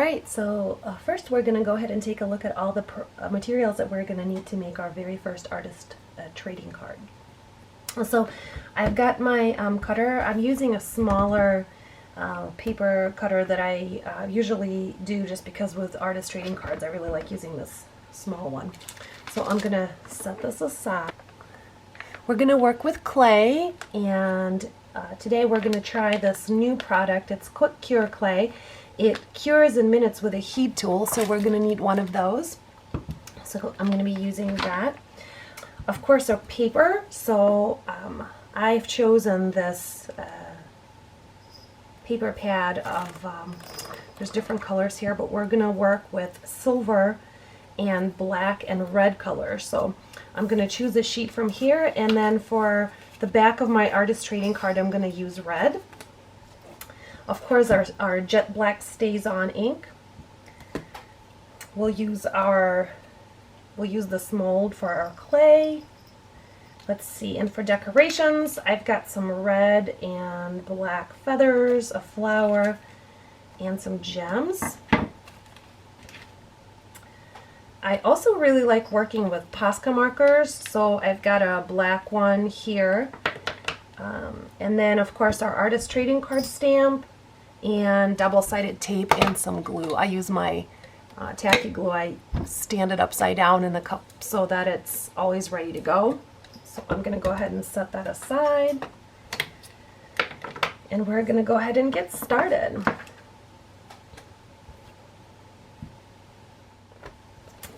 Alright, so first we're going to go ahead and take a look at all the materials that we're going to need to make our very first artist trading card. So I've got my cutter. I'm using a smaller paper cutter that I usually do just because with artist trading cards I really like using this small one. So I'm going to set this aside. We're going to work with clay, and today we're going to try this new product. It's Quick Cure Clay. It cures in minutes with a heat tool, so we're going to need one of those. So I'm going to be using that. Of course, our paper. So I've chosen this paper pad of, there's different colors here, but we're going to work with silver and black and red colors. So I'm going to choose a sheet from here, and then for the back of my artist trading card I'm going to use red. Of course, our jet black stays on ink. We'll use this mold for our clay. Let's see, and for decorations, I've got some red and black feathers, a flower, and some gems. I also really like working with Posca markers, so I've got a black one here. And then, of course, our artist trading card stamp and double-sided tape and some glue. I use my tacky glue. I stand it upside down in the cup so that it's always ready to go. So I'm going to go ahead and set that aside. And we're going to go ahead and get started.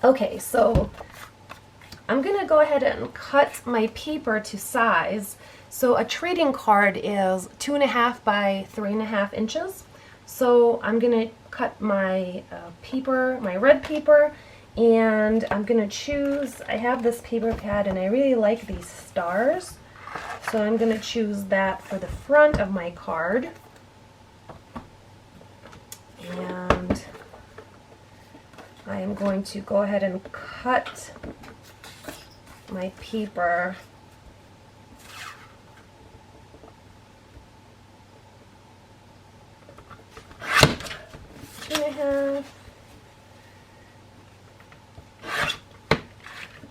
Okay, so I'm going to go ahead and cut my paper to size. So a trading card is 2.5 by 3.5 inches. So I'm going to cut my paper, my red paper, and I'm going to choose, I have this paper pad and I really like these stars. So I'm going to choose that for the front of my card. And I am going to go ahead and cut my paper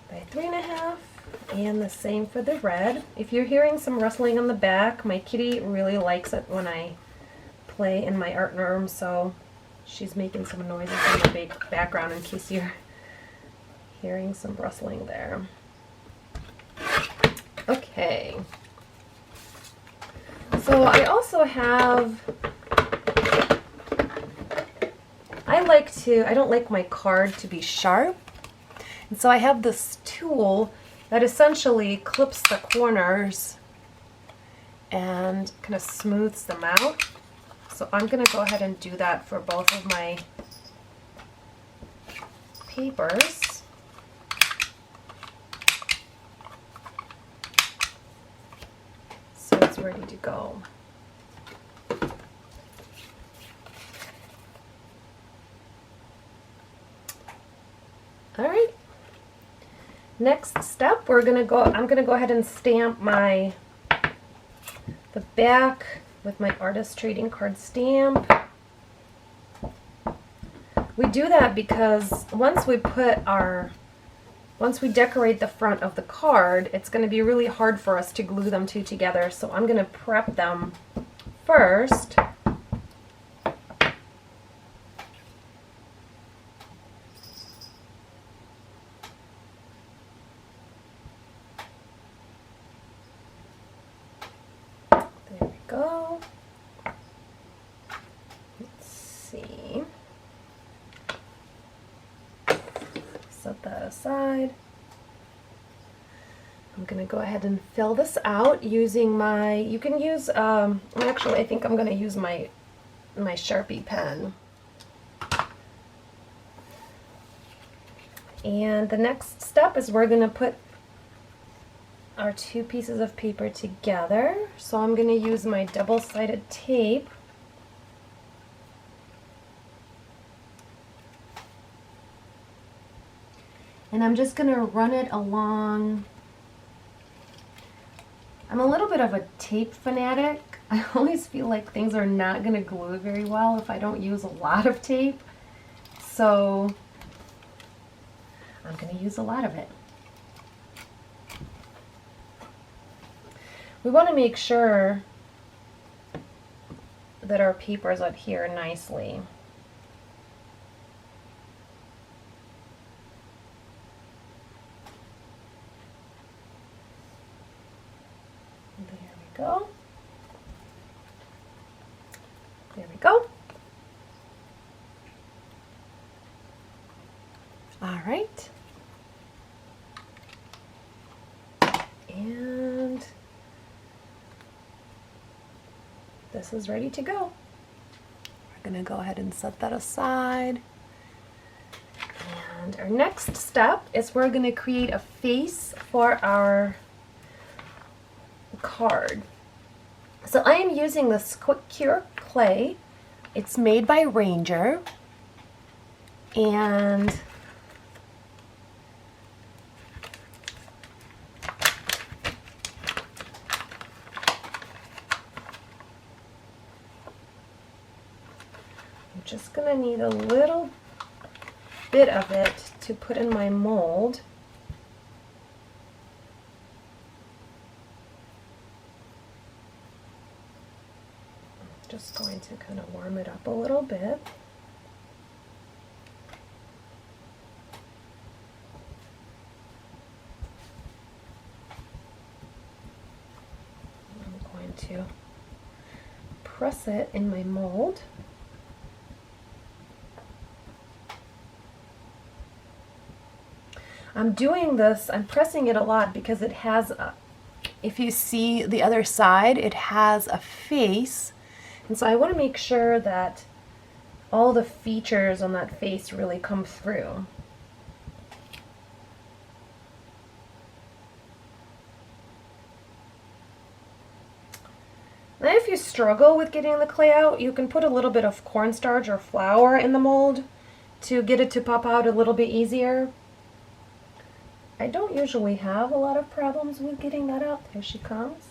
by 3.5, and the same for the red. If you're hearing some rustling on the back, my kitty really likes it when I play in my art room, so she's making some noises in the background in case you're hearing some rustling there. Okay. So I also have, I don't like my card to be sharp, and so I have this tool that essentially clips the corners and kind of smooths them out. So I'm going to go ahead and do that for both of my papers. So it's ready to go. All right. Next step, I'm going to go ahead and stamp the back with my artist trading card stamp. We do that because once we decorate the front of the card, it's going to be really hard for us to glue them two together. So I'm going to prep them first. There we go. Let's see. Set that aside. I'm going to go ahead and fill this out using you can use, actually I think I'm going to use my Sharpie pen. And the next step is we're going to put our two pieces of paper together. So I'm going to use my double-sided tape. And I'm just going to run it along. I'm a little bit of a tape fanatic. I always feel like things are not going to glue very well if I don't use a lot of tape. So I'm going to use a lot of it. We want to make sure that our papers adhere nicely. There we go. There we go. All right. And this is ready to go. We're going to go ahead and set that aside. And our next step is we're going to create a face for our card. So I am using this Quick Cure clay. It's made by Ranger. And I'm just going to need a little bit of it to put in my mold. Just going to kind of warm it up a little bit. I'm going to press it in my mold. I'm doing this, I'm pressing it a lot because it has, if you see the other side, it has a face. And so I want to make sure that all the features on that face really come through. Now if you struggle with getting the clay out, you can put a little bit of cornstarch or flour in the mold to get it to pop out a little bit easier. I don't usually have a lot of problems with getting that out. There she comes.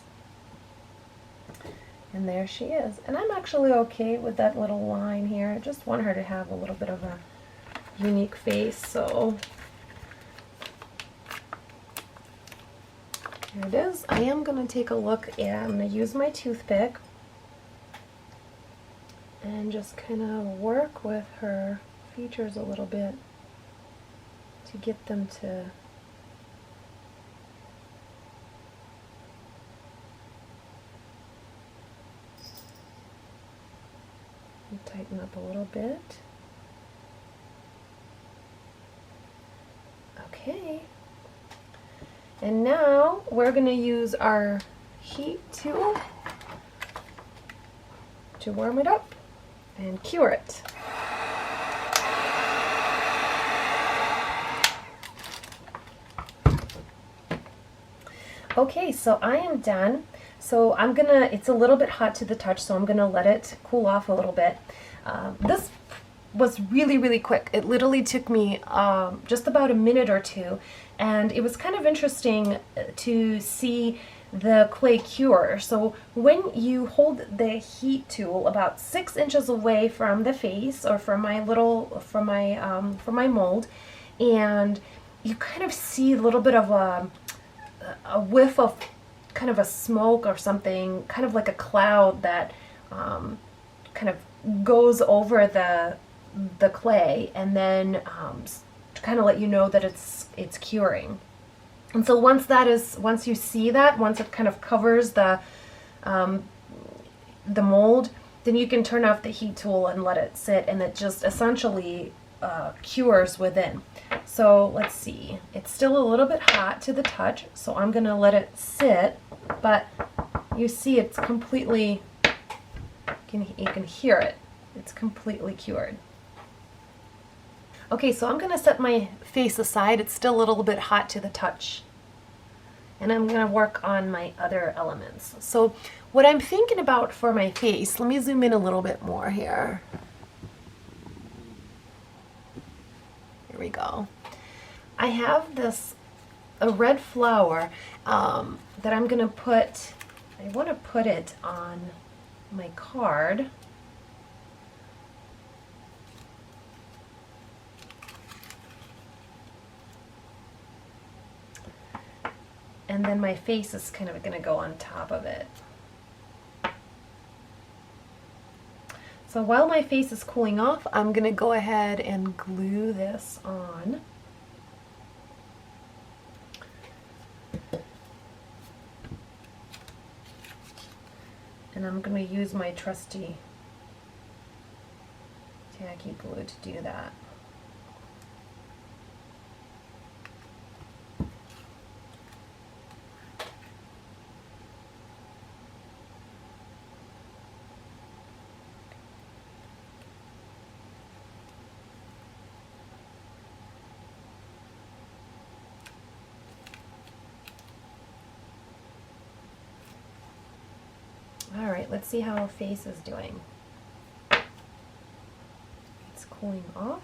And there she is. And I'm actually okay with that little line here. I just want her to have a little bit of a unique face. So here it is. I am going to take a look and I'm going to use my toothpick and just kind of work with her features a little bit to get them to tighten up a little bit. Okay. And now we're going to use our heat tool to warm it up and cure it. Okay, so I am done. So I'm gonna, it's a little bit hot to the touch, so I'm gonna let it cool off a little bit. This was really, really quick. It literally took me just about a minute or two, and it was kind of interesting to see the clay cure. So when you hold the heat tool about 6 inches away from the face or from my mold, and you kind of see a little bit of a whiff of kind of a smoke or something, kind of like a cloud that kind of goes over the clay, and then to kind of let you know that it's curing. And so once you see that, once it kind of covers the mold, then you can turn off the heat tool and let it sit, and it just essentially cures within. So let's see, it's still a little bit hot to the touch, so I'm gonna let it sit, but you see it's completely, you can hear it, it's completely cured. Okay, so I'm gonna set my face aside. It's still a little bit hot to the touch, and I'm gonna work on my other elements. So what I'm thinking about for my face, let me zoom in a little bit more here. Here we go. I have a red flower that I'm gonna put, I wanna put it on my card. and then my face is kind of going to go on top of it. So while my face is cooling off, I'm going to go ahead and glue this on. And I'm going to use my trusty tacky glue to do that. All right, let's see how our face is doing. It's cooling off.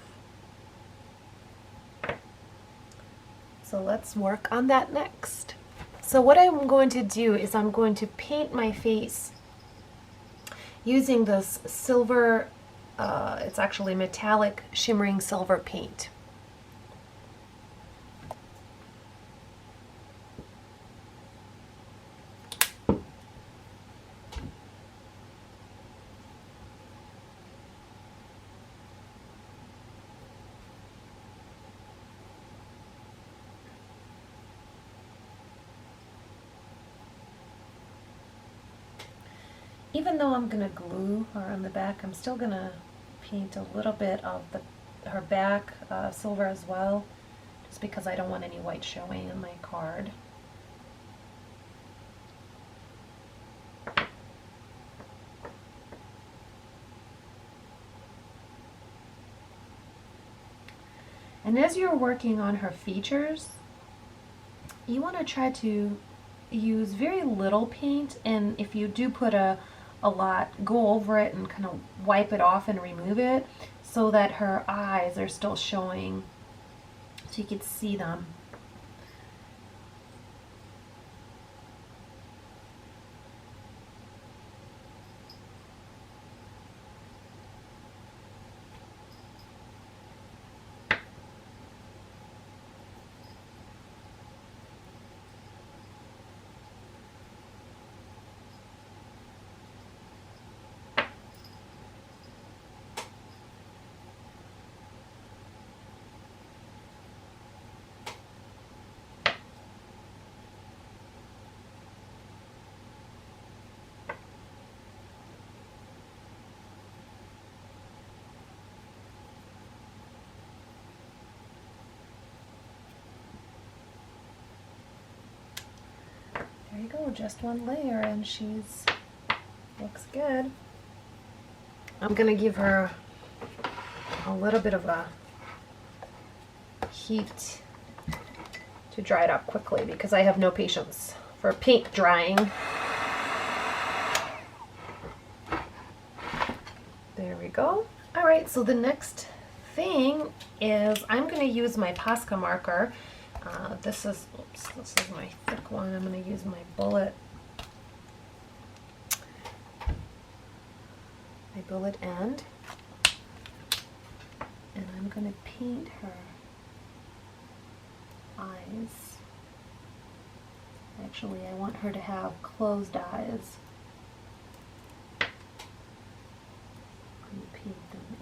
So let's work on that next. So what I'm going to do is I'm going to paint my face using this silver, it's actually metallic shimmering silver paint. Even though I'm going to glue her on the back, I'm still going to paint a little bit of her back silver as well, just because I don't want any white showing on my card. And as you're working on her features, you want to try to use very little paint, and if you do put a lot, go over it and kind of wipe it off and remove it so that her eyes are still showing so you can see them. There you go, just one layer and she's looks good. I'm gonna give her a little bit of a heat to dry it up quickly because I have no patience for paint drying. There we go. All right, so the next thing is I'm going to use my Posca marker. This is my thick one. I'm going to use my bullet end, and I'm going to paint her eyes. Actually, I want her to have closed eyes. And paint them in.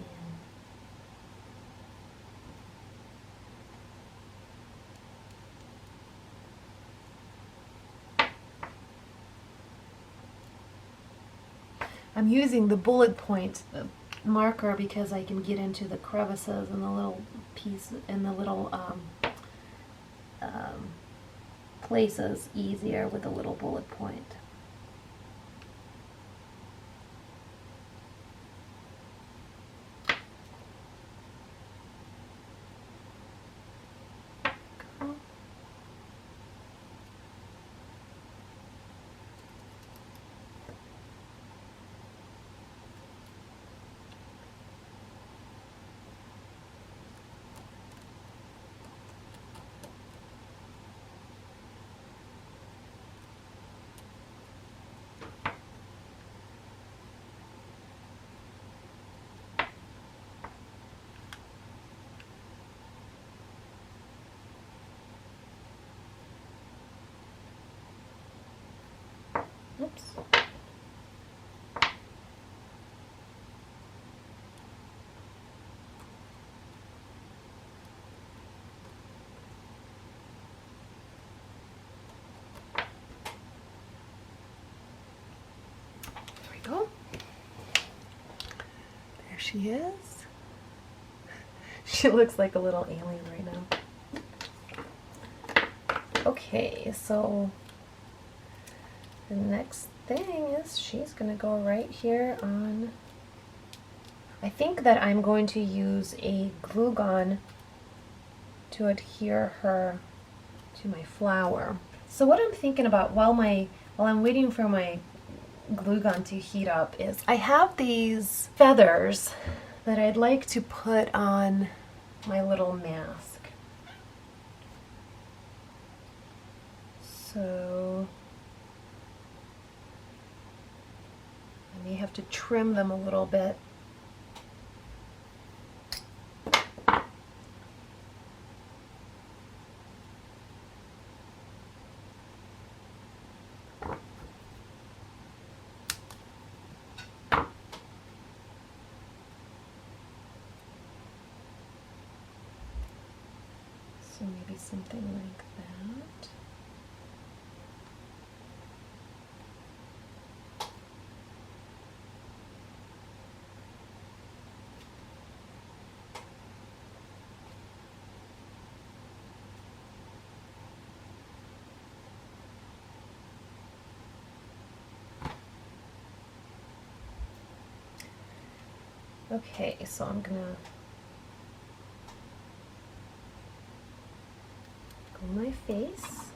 I'm using the bullet point marker because I can get into the crevices and the little piece and the little places easier with a little bullet point. Oops. Go. There she is. She looks like a little alien right now. Okay, so the next thing is she's gonna go right here on. I think that I'm going to use a glue gun to adhere her to my flower. So what I'm thinking about while I'm waiting for my glue gun to heat up is I have these feathers that I'd like to put on my little mask. So I may have to trim them a little bit. So maybe something like that. Okay, so I'm gonna glue my face.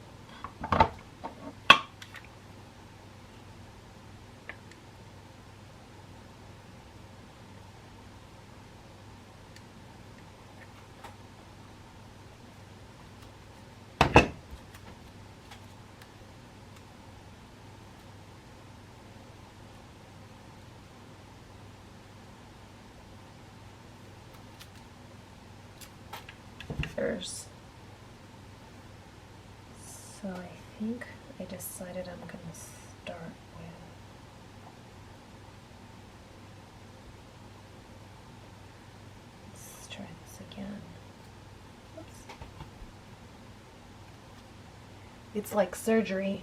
So I think I decided I'm going to start with let's try this again. Oops. It's like surgery,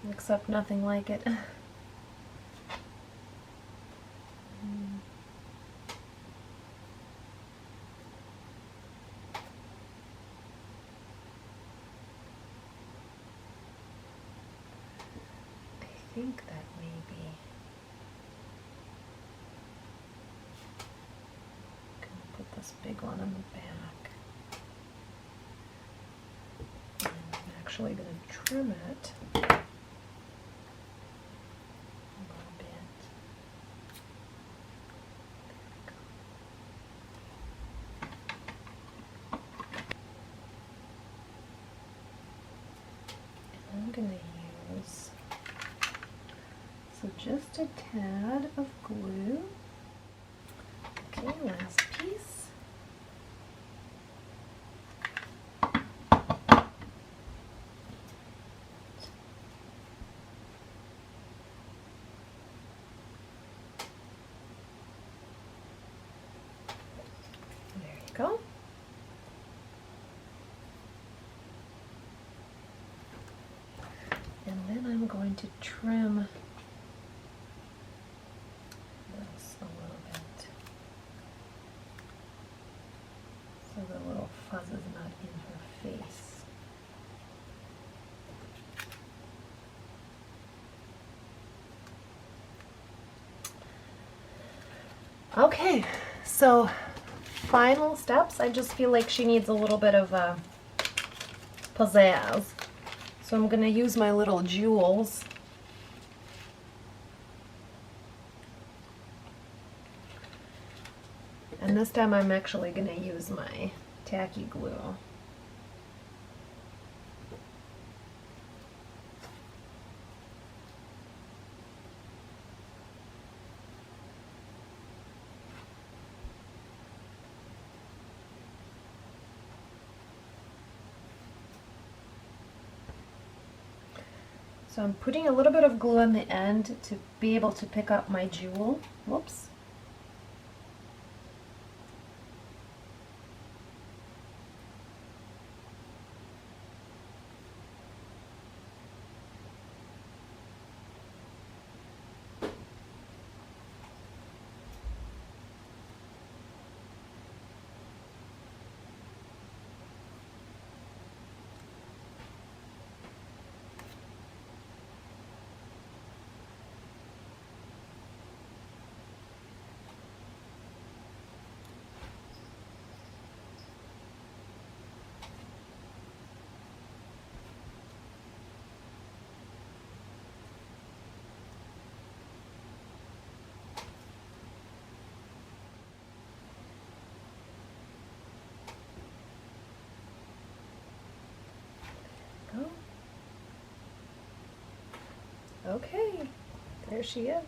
except nothing like it. I think that maybe I'm going to put this big one on the back. And I'm actually going to trim it a little bit. And I'm going to use just a tad of glue. Okay, last piece. There you go. And then I'm going to trim this a little bit so the little fuzz is not in her face. Okay, so final steps. I just feel like she needs a little bit of pizzazz. So I'm going to use my little jewels. And this time I'm actually going to use my tacky glue. So I'm putting a little bit of glue on the end to be able to pick up my jewel. Whoops. Okay, there she is.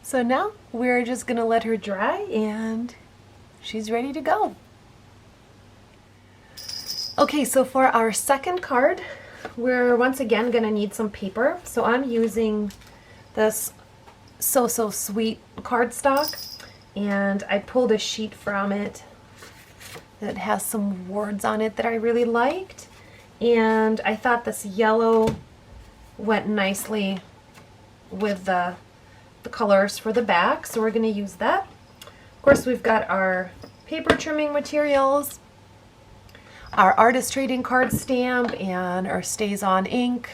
So now we're just gonna let her dry and she's ready to go. Okay, so for our second card, we're once again gonna need some paper. So I'm using this So Sweet cardstock, and I pulled a sheet from it that has some words on it that I really liked. And I thought this yellow went nicely with the colors for the back, so we're going to use that. Of course, we've got our paper trimming materials, our artist trading card stamp, and our Stays On ink,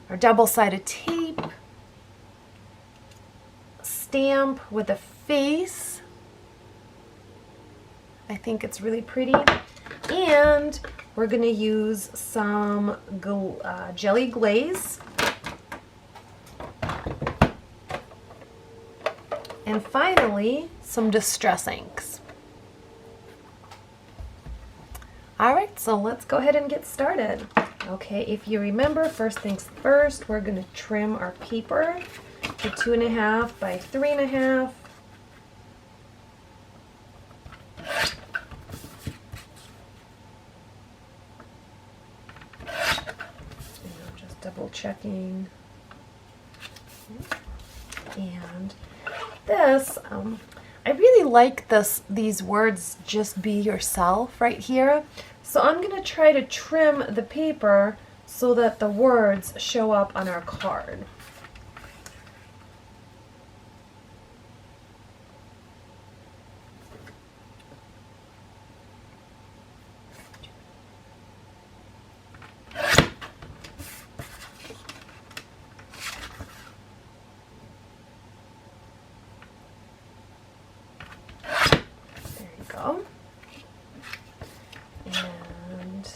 our double-sided tape, stamp with a face. I think it's really pretty. And we're going to use some jelly glaze. And finally, some distress inks. Alright, so let's go ahead and get started. Okay, if you remember, first things first, we're going to trim our paper to 2.5 by 3.5. Double checking. And this, I really like these words, just be yourself, right here. So I'm going to try to trim the paper so that the words show up on our card. And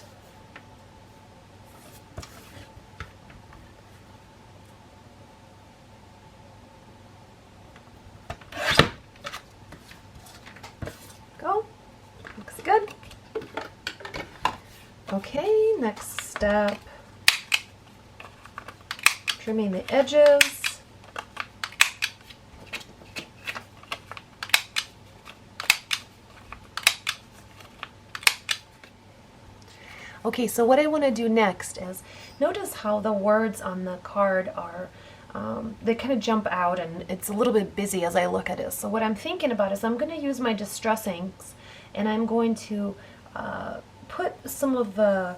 go. Looks good. Okay, next step, trimming the edges. Okay, so what I want to do next is notice how the words on the card are, they kind of jump out and it's a little bit busy as I look at it. So what I'm thinking about is I'm going to use my distress inks and I'm going to put some of the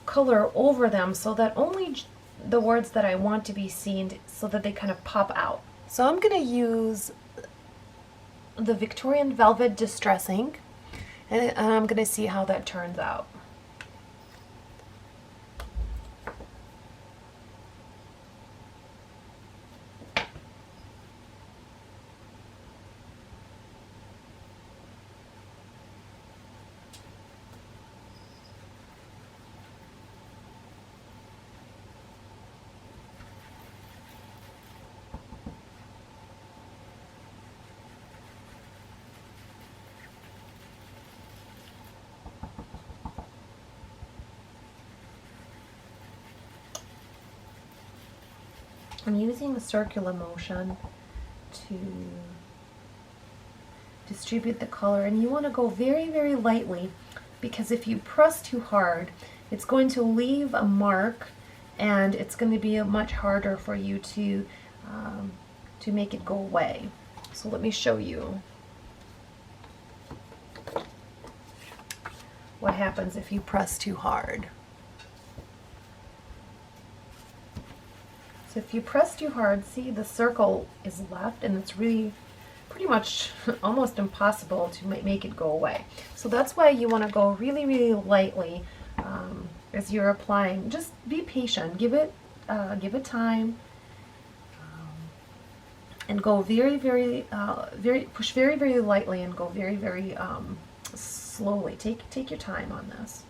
color over them so that only the words that I want to be seen, so that they kind of pop out. So I'm going to use the Victorian Velvet Distress ink and I'm going to see how that turns out. I'm using a circular motion to distribute the color, and you want to go very, very lightly because if you press too hard, it's going to leave a mark, and it's going to be much harder for you to make it go away. So let me show you what happens if you press too hard. So if you press too hard, see, the circle is left, and it's really pretty much almost impossible to make it go away. So that's why you want to go really, really lightly as you're applying. Just be patient. Give it time, and go very, very, push very, very lightly, and go very, very slowly. Take your time on this.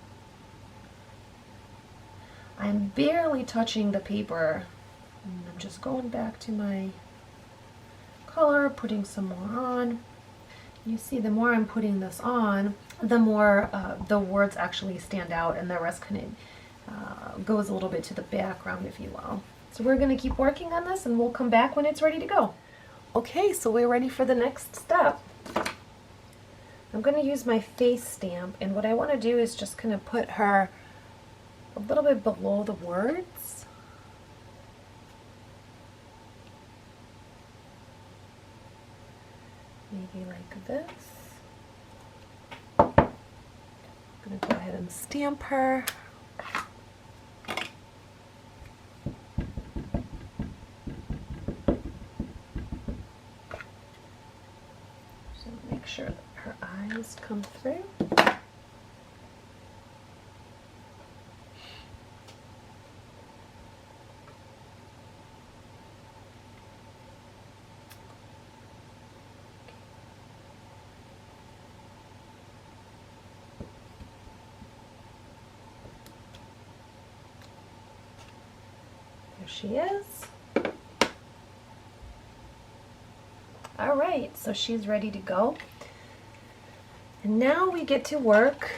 I'm barely touching the paper. And I'm just going back to my color, putting some more on. You see, the more I'm putting this on, the more the words actually stand out, and the rest kind of goes a little bit to the background, if you will. So we're going to keep working on this, and we'll come back when it's ready to go. Okay, so we're ready for the next step. I'm going to use my face stamp, and what I want to do is just kind of put her a little bit below the words. Maybe like this. I'm going to go ahead and stamp her. So make sure that her eyes come through. She is. All right, so she's ready to go. And now we get to work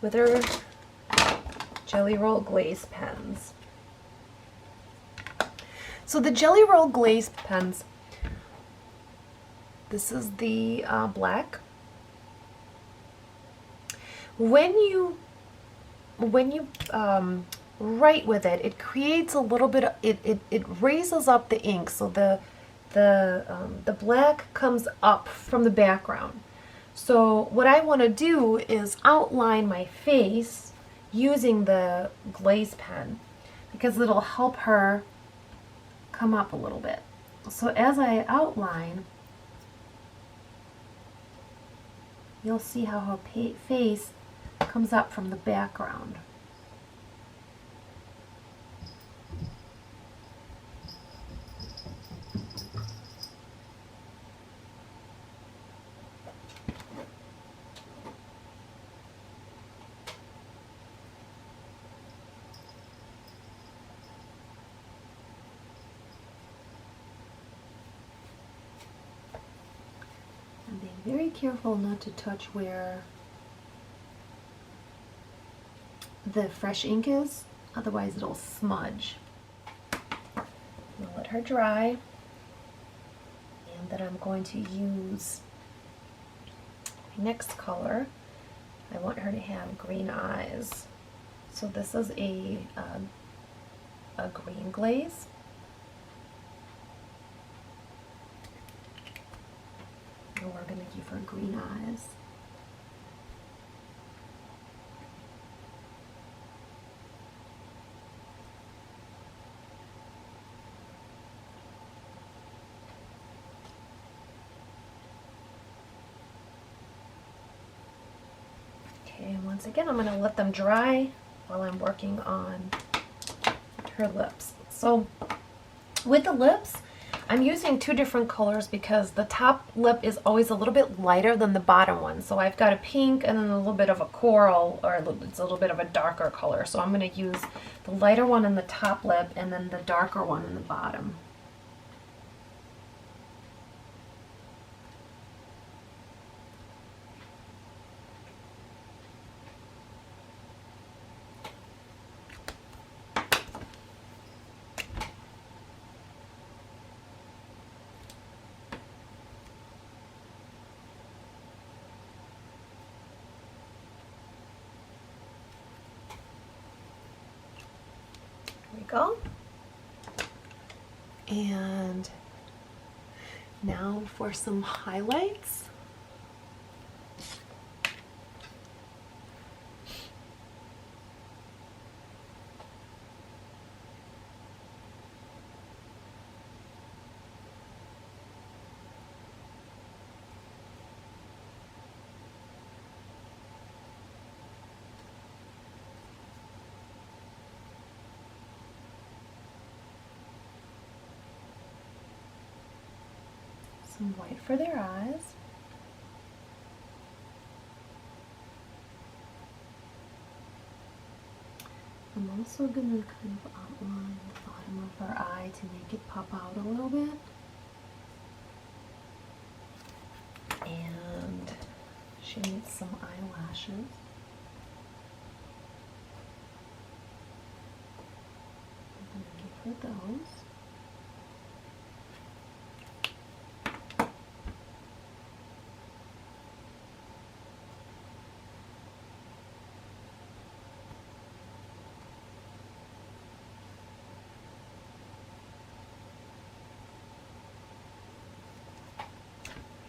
with our Jelly Roll Glaze pens. So the Jelly Roll Glaze pens, this is the black. When you write with it, it creates a little bit of, it raises up the ink, so the black comes up from the background. So what I want to do is outline my face using the glaze pen, because it'll help her come up a little bit. So as I outline, you'll see how her face comes up from the background. And being very careful not to touch where the fresh ink is, otherwise it'll smudge. I'll let her dry, and then I'm going to use my next color. I want her to have green eyes, so this is a green glaze. And we're going to give her green eyes. Okay, and once again, I'm going to let them dry while I'm working on her lips. So with the lips, I'm using two different colors because the top lip is always a little bit lighter than the bottom one. So I've got a pink and then a little bit of a coral, or it's a little bit of a darker color. So I'm going to use the lighter one in the top lip and then the darker one in the bottom. go. And now for some highlights. Some white for their eyes. I'm also going to kind of outline the bottom of her eye to make it pop out a little bit. And she needs some eyelashes. I'm going to give her those.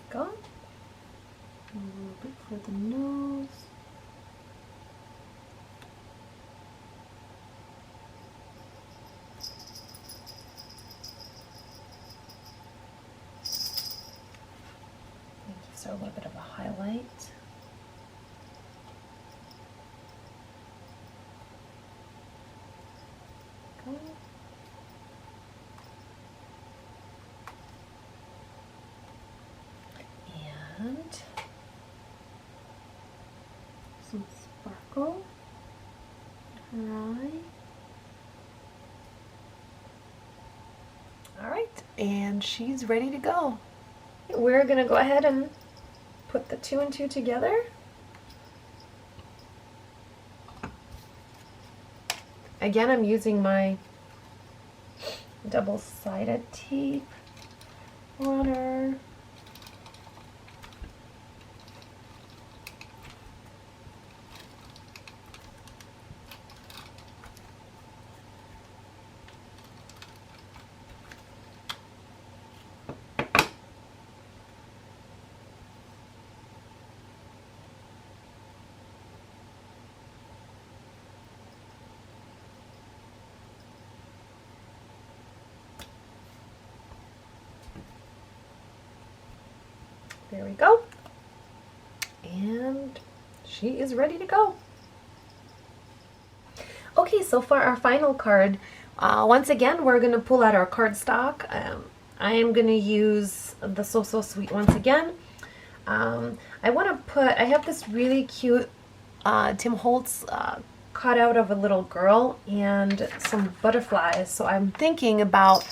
Go. A little bit for the nose. And just a little bit of a highlight. Go. And some sparkle in her eye. All right, and she's ready to go. We're gonna go ahead and put the 2 and 2 together. Again, I'm using my double-sided tape runner. There we go. And she is ready to go. Okay, so for our final card, once again, we're going to pull out our cardstock. I am going to use the So So Sweet once again. I have this really cute Tim Holtz cutout of a little girl and some butterflies. So I'm thinking about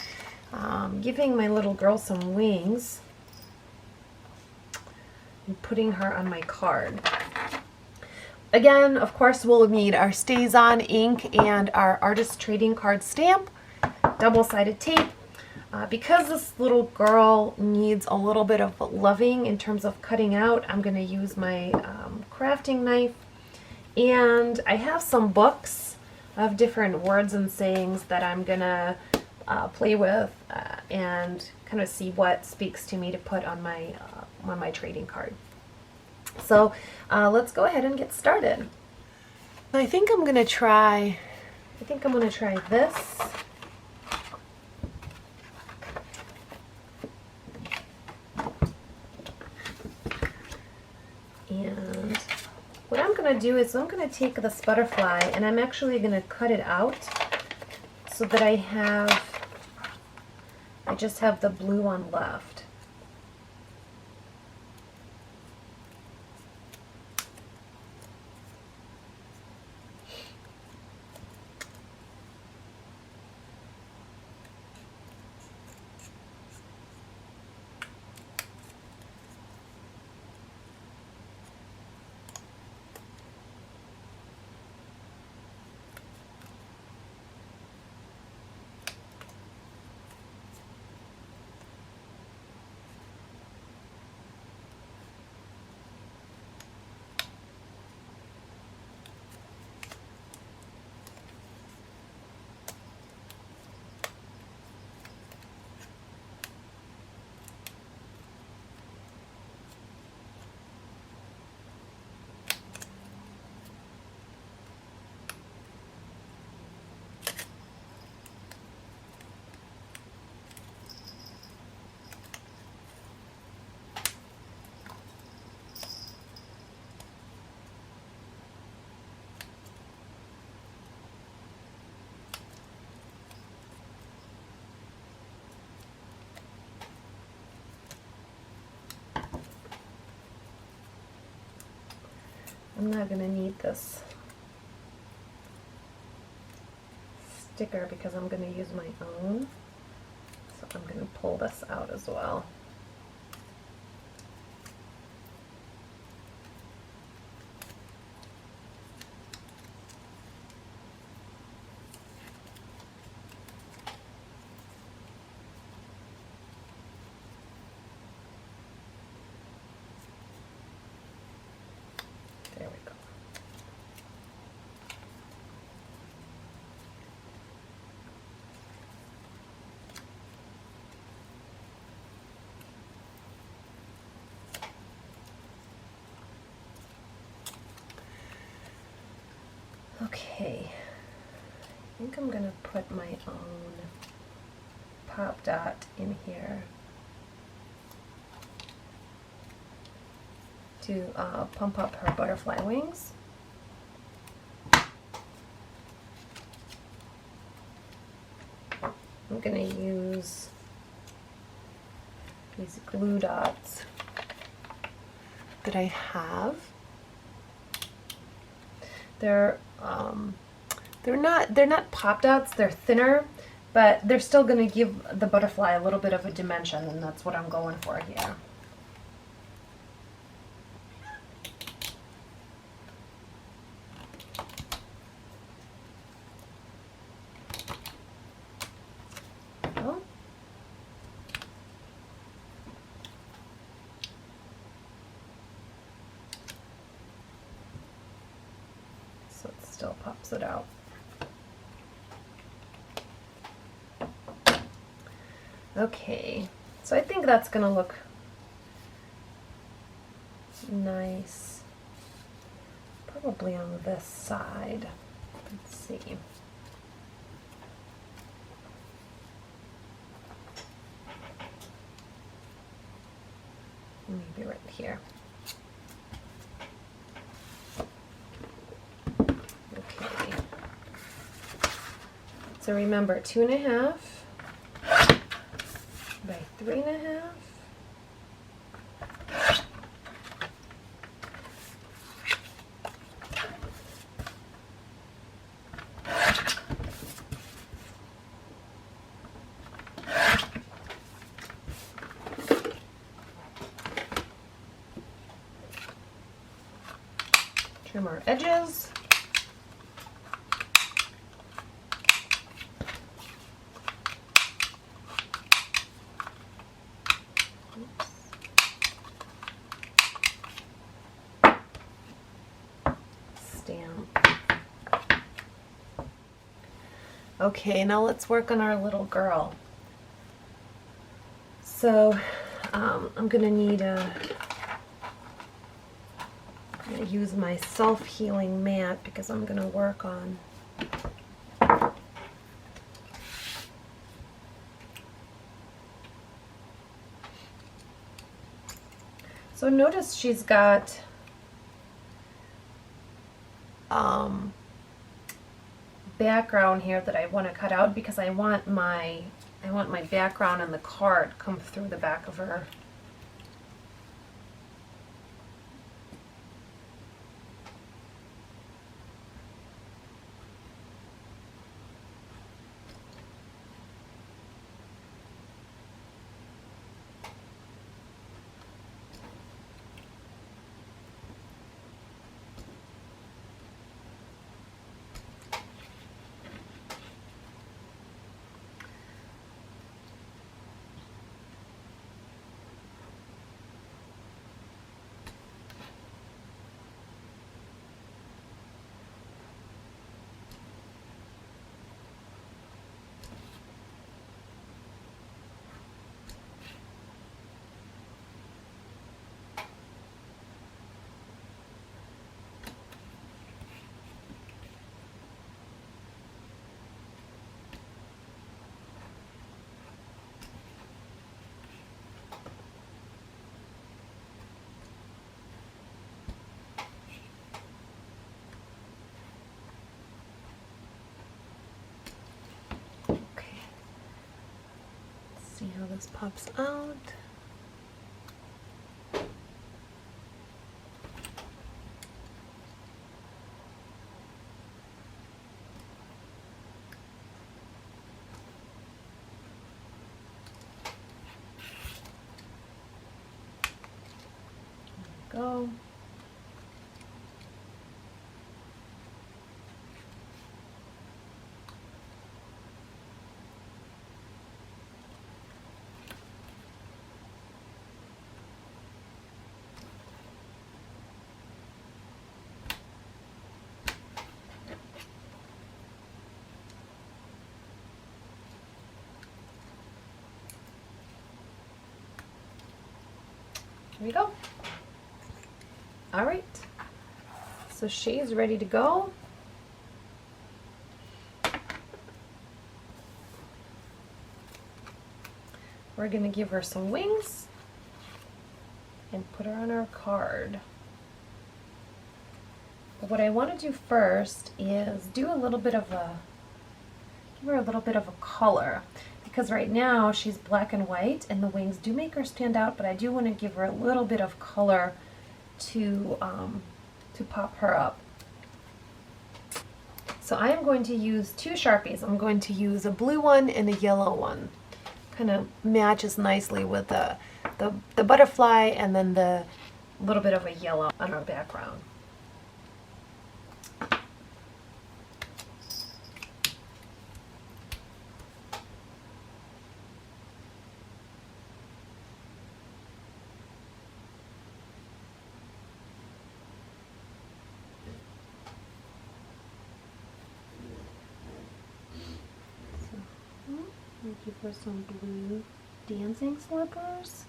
giving my little girl some wings and putting her on my card. Again, of course, we'll need our Stays On ink and our Artist Trading Card stamp, double-sided tape. Because this little girl needs a little bit of loving in terms of cutting out, I'm going to use my crafting knife. And I have some books of different words and sayings that I'm going to play with and kind of see what speaks to me to put on my trading card. So let's go ahead and get started. I think I'm going to try this. And what I'm going to do is I'm going to take this butterfly and I'm actually going to cut it out so that I just have the blue one left. I'm not going to need this sticker because I'm going to use my own. So I'm going to pull this out as well. There we go. Okay, I think I'm going to put my own pop dot in here to pump up her butterfly wings. I'm going to use these glue dots that I have. They're not pop dots, they're thinner, but they're still going to give the butterfly a little bit of a dimension, and that's what I'm going for here. Oh. So it still pops it out. Okay, so I think that's going to look nice, probably on this side. Let's see. Maybe right here. Okay. So remember, 2.5 by 3.5. Trim our edges. Stamp. Okay, now let's work on our little girl. So I'm gonna need I'm gonna use my self-healing mat because I'm gonna work on so notice she's got background here that I want to cut out because I want my background and the card come through the back of her. See how this pops out. go. There we go. All right, so she's ready to go. We're gonna give her some wings and put her on our card. But what I want to do first is do a little bit of a, give her a little bit of a color. Because right now she's black and white and the wings do make her stand out, but I do want to give her a little bit of color to pop her up. So I am going to use two Sharpies. I'm going to use a blue one and a yellow one. Kind of matches nicely with the butterfly and then the little bit of a yellow on our background. Give her some blue dancing slippers.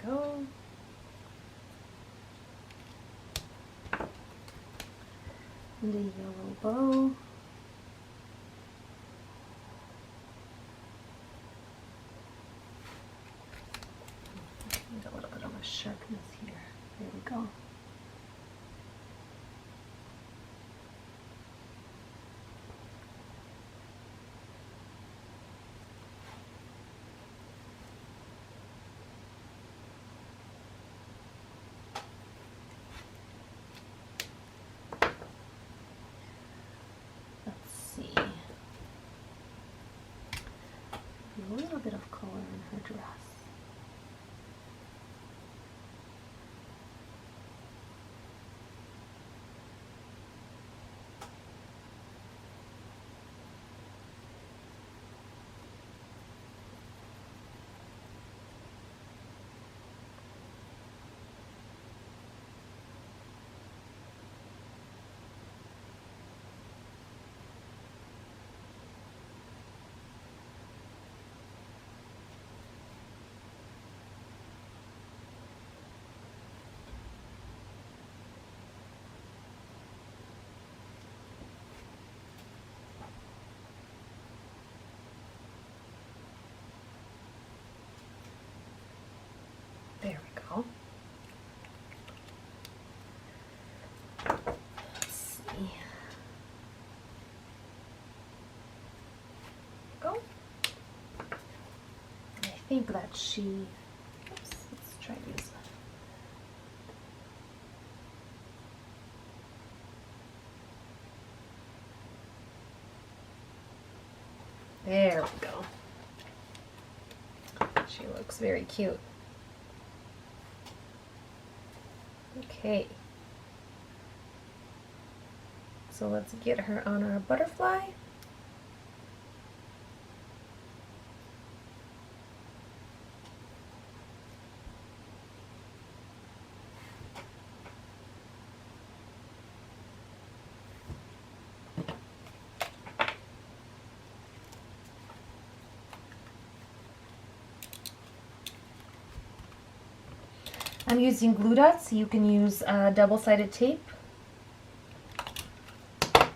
Go. And a yellow bow. A little bit of a sharpness here. There we go. Let's see. A little bit of color in her dress. There we go. Let's see. Go. I think that she, oops, let's try this. There we go. She looks very cute. Okay, so let's get her on our butterfly. I'm using glue dots. You can use double-sided tape. There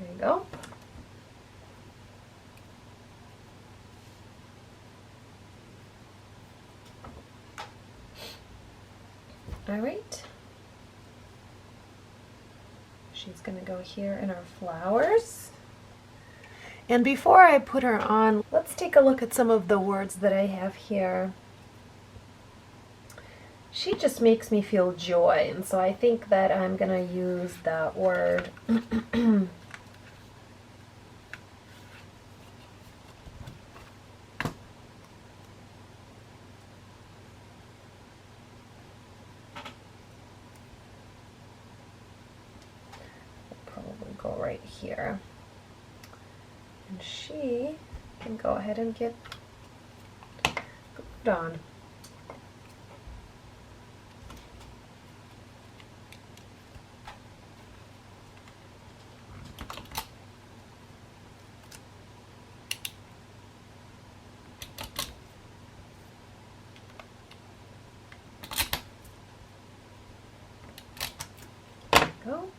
you go. All right. She's going to go here in our flowers. And before I put her on, let's take a look at some of the words that I have here. She just makes me feel joy, and so I think that I'm going to use that word. Probably go right here. And she can go ahead and get glued on. Go.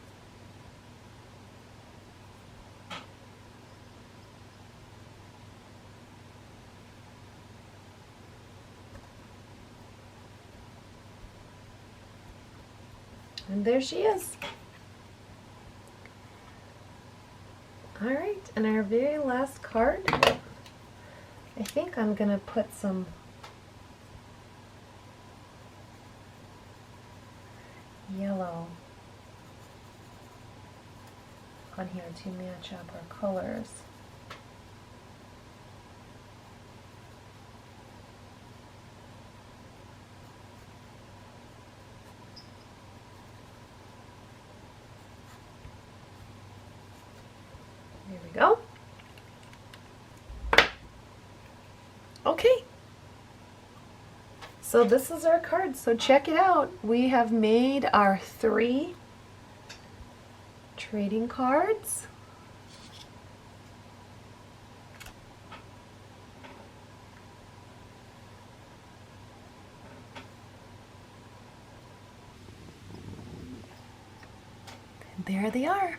And there she is. All right, and our very last card, I think I'm gonna put some yellow on here to match up our colors. There we go. Okay. So this is our card. So check it out. We have made our 3 trading cards. And there they are.